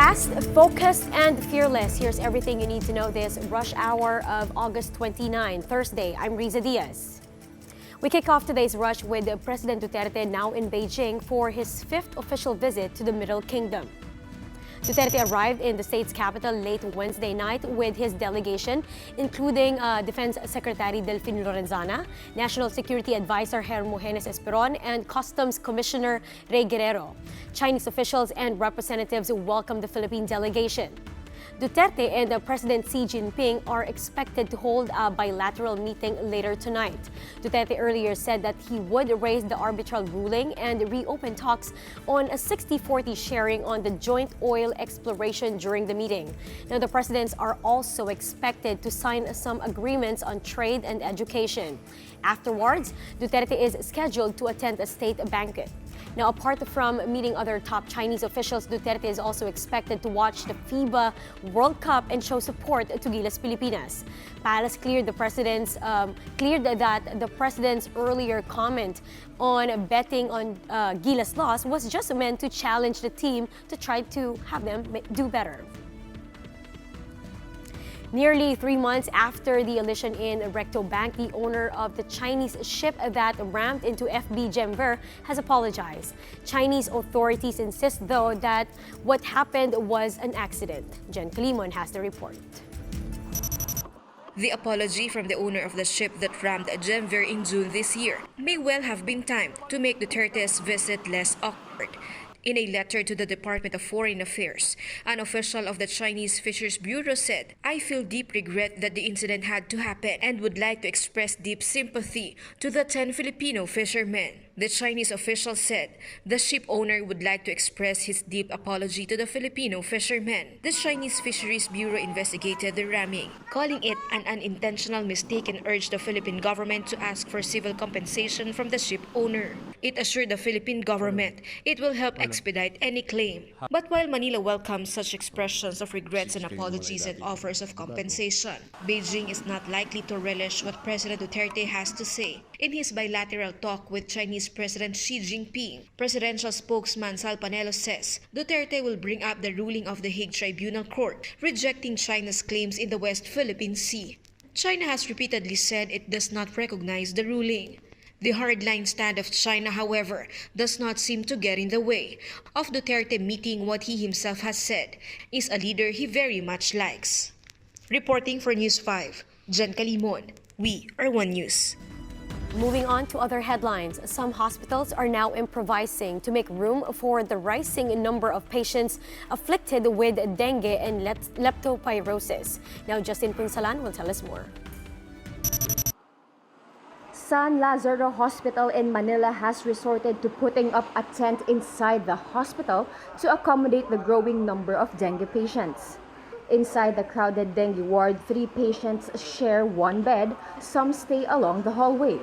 Fast, focused, and fearless. Here's everything you need to know this rush hour of August 29, Thursday. I'm Riza Diaz. We kick off today's rush with President Duterte now in Beijing for his fifth official visit to the Middle Kingdom. Duterte arrived in the state's capital late Wednesday night with his delegation, including Defense Secretary Delfin Lorenzana, National Security Advisor Hermogenes Esperon, and Customs Commissioner Rey Guerrero. Chinese officials and representatives welcomed the Philippine delegation. Duterte and President Xi Jinping are expected to hold a bilateral meeting later tonight. Duterte earlier said that he would raise the arbitral ruling and reopen talks on a 60-40 sharing on the joint oil exploration during the meeting. Now, the presidents are also expected to sign some agreements on trade and education. Afterwards, Duterte is scheduled to attend a state banquet. Now, apart from meeting other top Chinese officials, Duterte is also expected to watch the FIBA World Cup and show support to Gilas Pilipinas. Palace cleared that the president's earlier comment on betting on Gilas' loss was just meant to challenge the team to try to have them do better. Nearly 3 months after the elision in Recto Bank, the owner of the Chinese ship that rammed into FB GemVer has apologized. Chinese authorities insist, though, that what happened was an accident. Jen Kalimon has the report. The apology from the owner of the ship that rammed GemVer in June this year may well have been timed to make Duterte's visit less awkward. In a letter to the Department of Foreign Affairs, an official of the Chinese Fisheries Bureau said, "I feel deep regret that the incident had to happen and would like to express deep sympathy to the 10 Filipino fishermen." The Chinese official said the ship owner would like to express his deep apology to the Filipino fishermen. The Chinese Fisheries Bureau investigated the ramming, calling it an unintentional mistake, and urged the Philippine government to ask for civil compensation from the ship owner. It assured the Philippine government it will help expedite any claim. But while Manila welcomes such expressions of regrets and apologies and offers of compensation, Beijing is not likely to relish what President Duterte has to say. In his bilateral talk with Chinese President Xi Jinping, presidential spokesman Sal Panelo says Duterte will bring up the ruling of the Hague Tribunal Court rejecting China's claims in the West Philippine Sea. China has repeatedly said it does not recognize the ruling. The hardline stand of China, however, does not seem to get in the way of Duterte meeting what he himself has said is a leader he very much likes. Reporting for News 5, Jen Kalimon, We Are One News. Moving on to other headlines, some hospitals are now improvising to make room for the rising number of patients afflicted with dengue and leptospirosis. Now, Justin Punsalan will tell us more. San Lazaro Hospital in Manila has resorted to putting up a tent inside the hospital to accommodate the growing number of dengue patients. Inside the crowded dengue ward, 3 patients share one bed. Some stay along the hallway.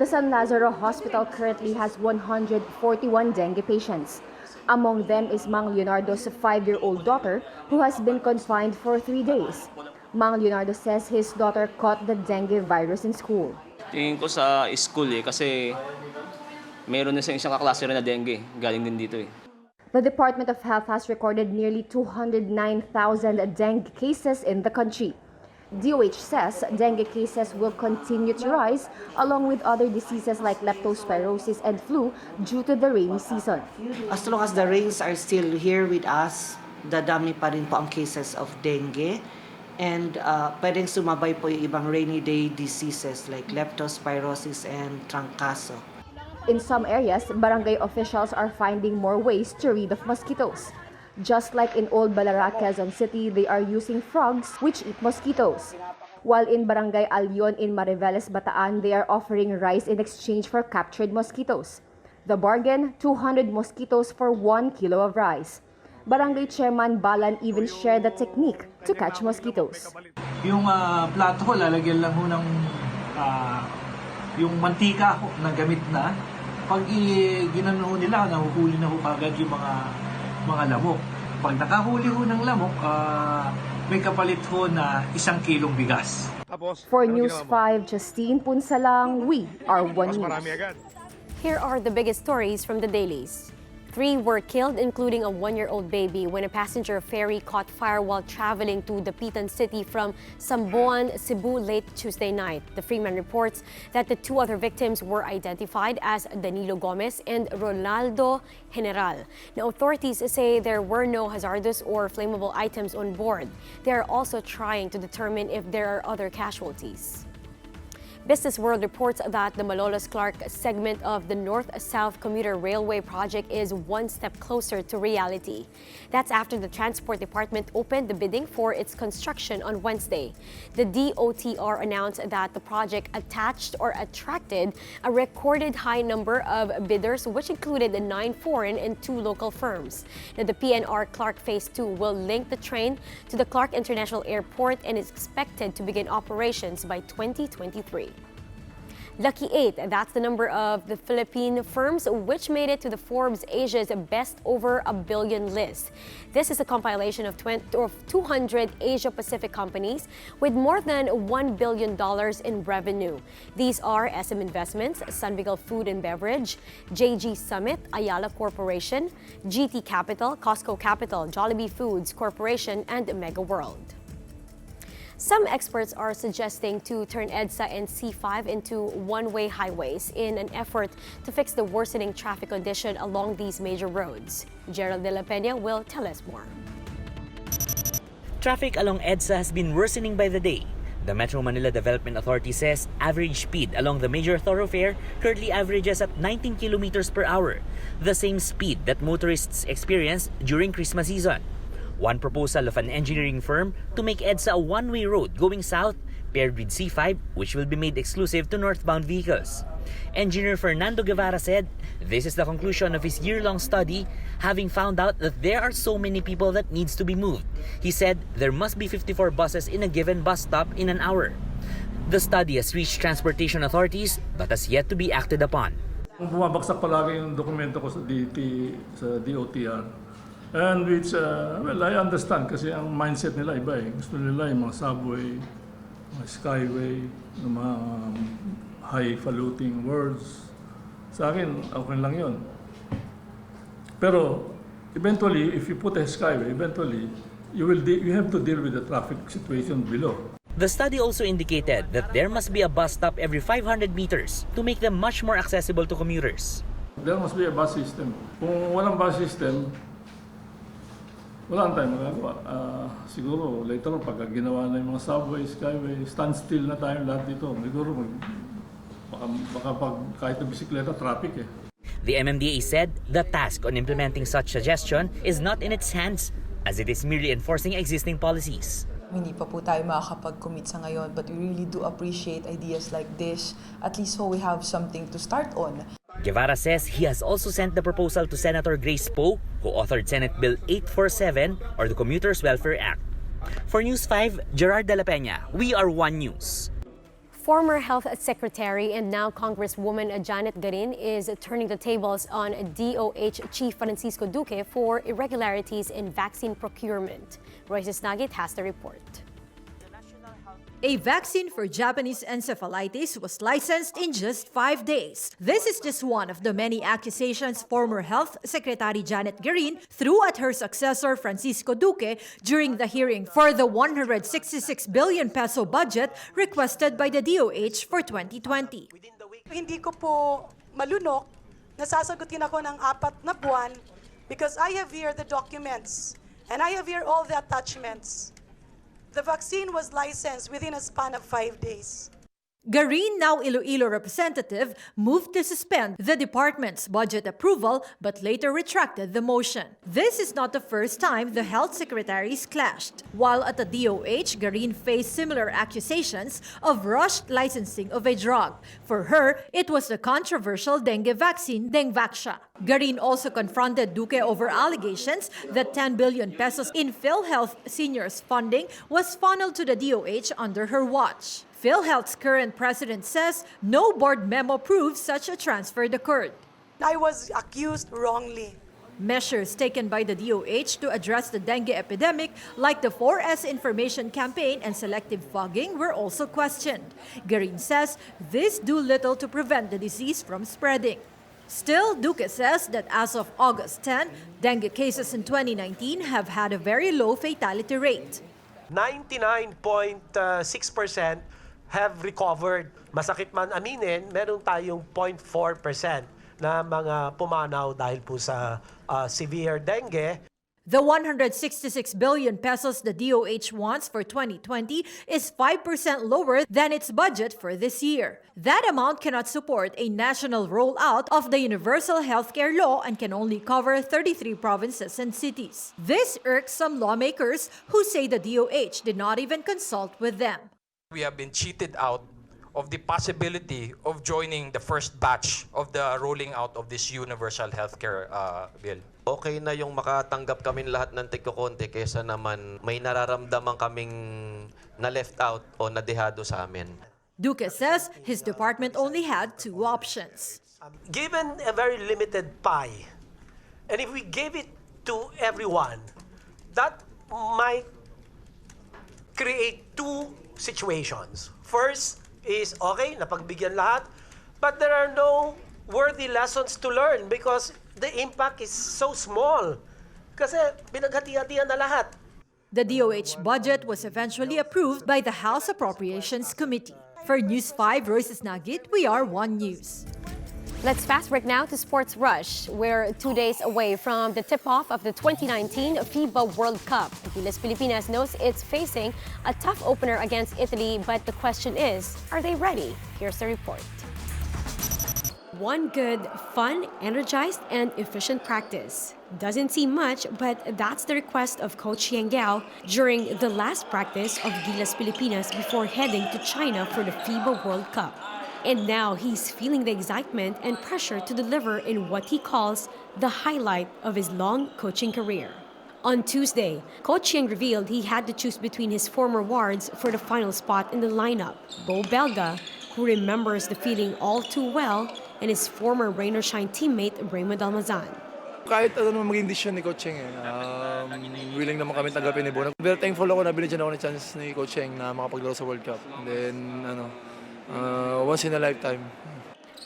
The San Lazaro Hospital currently has 141 dengue patients. Among them is Mang Leonardo's 5-year-old daughter who has been confined for 3 days. Mang Leonardo says his daughter caught the dengue virus in school. Tingin ko sa school kasi mayroon na isang kaklase rin na dengue. Galing din dito The Department of Health has recorded nearly 209,000 dengue cases in the country. DOH says dengue cases will continue to rise along with other diseases like leptospirosis and flu due to the rainy season. As long as the rains are still here with us, dadami pa rin po ang cases of dengue. And pwedeng sumabay po yung ibang rainy day diseases like leptospirosis and trangkaso. In some areas, barangay officials are finding more ways to rid of mosquitoes. Just like in Old Balara, Quezon City, they are using frogs which eat mosquitoes. While in Barangay Alyon in Mariveles, Bataan, they are offering rice in exchange for captured mosquitoes. The bargain, 200 mosquitoes for 1 kilo of rice. Barangay Chairman Balan even shared the technique to catch mosquitoes. Yung plato ko, lalagyan lang ho ng yung mantika na gamit na. Pag ginano nila, nahuhuli na ho agad yung mga lamok. Pag nakahuli ho ng lamok, may kapalit ho na 1 kilong bigas. For News 5, Justine Punsalang, We Are One News. Here are the biggest stories from the dailies. 3 were killed, including a 1-year-old baby, when a passenger ferry caught fire while traveling to Dapitan City from Samboan, Cebu late Tuesday night. The Freeman reports that the 2 other victims were identified as Danilo Gomez and Ronaldo General. Now, authorities say there were no hazardous or flammable items on board. They are also trying to determine if there are other casualties. Business World reports that the Malolos-Clark segment of the North-South Commuter Railway project is one step closer to reality. That's after the Transport Department opened the bidding for its construction on Wednesday. The DOTR announced that the project attracted a recorded high number of bidders, which included 9 foreign and 2 local firms. Now, the PNR Clark Phase 2 will link the train to the Clark International Airport and is expected to begin operations by 2023. Lucky 8, that's the number of the Philippine firms which made it to the Forbes Asia's Best Over a Billion list. This is a compilation of 200 Asia-Pacific companies with more than $1 billion in revenue. These are SM Investments, Sunbigel Food and Beverage, JG Summit, Ayala Corporation, GT Capital, Costco Capital, Jollibee Foods Corporation, and Mega World. Some experts are suggesting to turn Edsa and C5 into one-way highways in an effort to fix the worsening traffic condition along these major roads. Gerald De La Peña will tell us more. Traffic along Edsa has been worsening by the day. The Metro Manila Development Authority says average speed along the major thoroughfare currently averages at 19 kilometers per hour, the same speed that motorists experience during Christmas season. One proposal of an engineering firm to make EDSA a one-way road going south paired with C5, which will be made exclusive to northbound vehicles. Engineer Fernando Guevara said this is the conclusion of his year-long study, having found out that there are so many people that needs to be moved. He said there must be 54 buses in a given bus stop in an hour. The study has reached transportation authorities but has yet to be acted upon. Bumabagsak palagi yung dokumento ko sa DOTR. And which, well, I understand kasi ang mindset nila iba eh. Gusto nila yung mga subway, mga skyway, mga high-faluting words. Sa akin, okay lang yun. Pero, eventually, if you put a skyway, eventually, you have to deal with the traffic situation below. The study also indicated that there must be a bus stop every 500 meters to make them much more accessible to commuters. There must be a bus system. Kung walang bus system, wala tayong magagawa. Siguro later on, pagka ginawa na yung mga subway, skyway, standstill na tayo lahat dito. Siguro baka kahit na bisikleta, traffic eh. The MMDA said the task on implementing such suggestion is not in its hands as it is merely enforcing existing policies. Hindi pa po tayo makakapag-commit sa ngayon, but we really do appreciate ideas like this, at least so we have something to start on. Guevara says he has also sent the proposal to Senator Grace Poe, who authored Senate Bill 847 or the Commuters Welfare Act. For News 5, Gerard De La Peña, we are One News. Former Health Secretary and now Congresswoman Janet Garin is turning the tables on DOH Chief Francisco Duque for irregularities in vaccine procurement. Royce Nagit has the report. A vaccine for Japanese encephalitis was licensed in just 5 days. This is just one of the many accusations former Health Secretary Janet Garin threw at her successor Francisco Duque during the hearing for the 166 billion peso budget requested by the DOH for 2020. Hindi ko po malunok, nasasagutin ako ng 4 na buwan because I have here the documents and I have here all the attachments. The vaccine was licensed within a span of 5 days. Garin, now Iloilo representative, moved to suspend the department's budget approval but later retracted the motion. This is not the first time the health secretaries clashed. While at the DOH, Garin faced similar accusations of rushed licensing of a drug. For her, it was the controversial dengue vaccine, Dengvaxia. Garin also confronted Duque over allegations that 10 billion pesos in PhilHealth seniors funding was funneled to the DOH under her watch. PhilHealth's current president says no board memo proves such a transfer occurred. I was accused wrongly. Measures taken by the DOH to address the dengue epidemic, like the 4S information campaign and selective fogging, were also questioned. Garin says this do little to prevent the disease from spreading. Still, Duque says that as of August 10, dengue cases in 2019 have had a very low fatality rate. 99.6% have recovered. Masakit man aminin, meron tayong 0.4% na mga pumanaw dahil po sa severe dengue. The 166 billion pesos the DOH wants for 2020 is 5% lower than its budget for this year. That amount cannot support a national rollout of the universal healthcare law and can only cover 33 provinces and cities. This irks some lawmakers who say the DOH did not even consult with them. We have been cheated out of the possibility of joining the first batch of the rolling out of this universal healthcare bill. Okay na yung makatanggap kami lahat ng tigko-konti kaysa naman may nararamdaman kaming na left out o nadehado sa amin. Duque says his department only had two options. Given a very limited pie, and if we gave it to everyone, that might create two situations. First is, okay, napagbigyan lahat, but there are no worthy lessons to learn because the impact is so small. Kasi pinaghati-hatian na lahat. The DOH budget was eventually approved by the House Appropriations Committee. For News 5 versus Nagit, we are One News. Let's fast break now to Sports Rush. We're 2 days away from the tip-off of the 2019 FIBA World Cup. Gilas Pilipinas knows it's facing a tough opener against Italy, but the question is, are they ready? Here's the report. One good, fun, energized, and efficient practice. Doesn't seem much, but that's the request of Coach Yang Gao during the last practice of Gilas Pilipinas before heading to China for the FIBA World Cup. And now he's feeling the excitement and pressure to deliver in what he calls the highlight of his long coaching career. On Tuesday, Coach Yang revealed he had to choose between his former wards for the final spot in the lineup, Bo Belga, who remembers the feeling all too well, and his former Rain or Shine teammate Raymond Almazan. Kahit ano naman maging desisyon ni Coach Cheng, willing naman kami tanggapin ni Bo. Very thankful ako na binigyan ako ng chance ni Coach Cheng na makapaglaro sa World Cup. And then, once in a lifetime.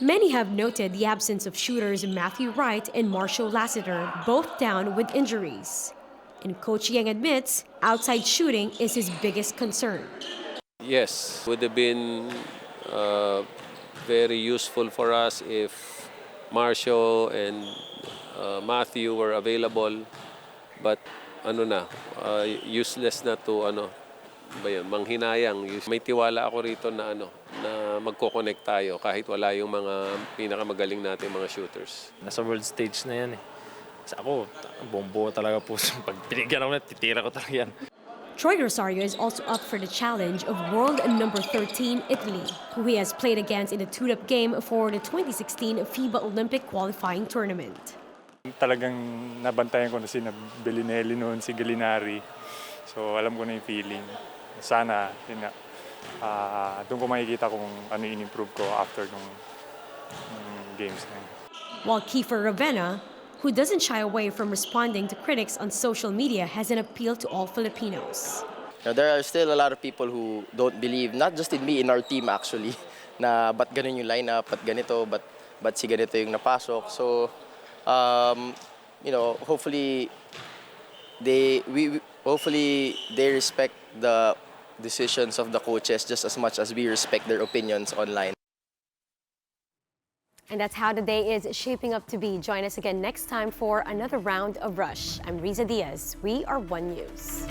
Many have noted the absence of shooters Matthew Wright and Marshall Lassiter, both down with injuries. And Coach Yang admits outside shooting is his biggest concern. Yes, would have been very useful for us if Marshall and Matthew were available, but useless na to manghinayang. May tiwala ako rito na na magko-connect tayo kahit wala yung mga pinakamagaling natin mga shooters. Nasa world stage na yan eh. Sa ako, bombo talaga po. Pag pinigyan ako na, titira ko talaga yan. Troy Rosario is also up for the challenge of world number 13 Italy, who he has played against in a two-up game for the 2016 FIBA Olympic qualifying tournament. Talagang nabantayan ko na si Bellinelli noon, si Gallinari. So alam ko na yung feeling. Sana, yun nga, doon ko makikita kung ano yung in-improve ko after nung games na yun. While Kiefer Ravenna, who doesn't shy away from responding to critics on social media, has an appeal to all Filipinos. Now, there are still a lot of people who don't believe, not just in me, in our team actually, na ba't ganun yung lineup, ba't ganito, ba't si ganito yung napasok. So, hopefully they respect the decisions of the coaches just as much as we respect their opinions online. And that's how the day is shaping up to be. Join us again next time for another round of Rush. I'm Riza Diaz. We are One News.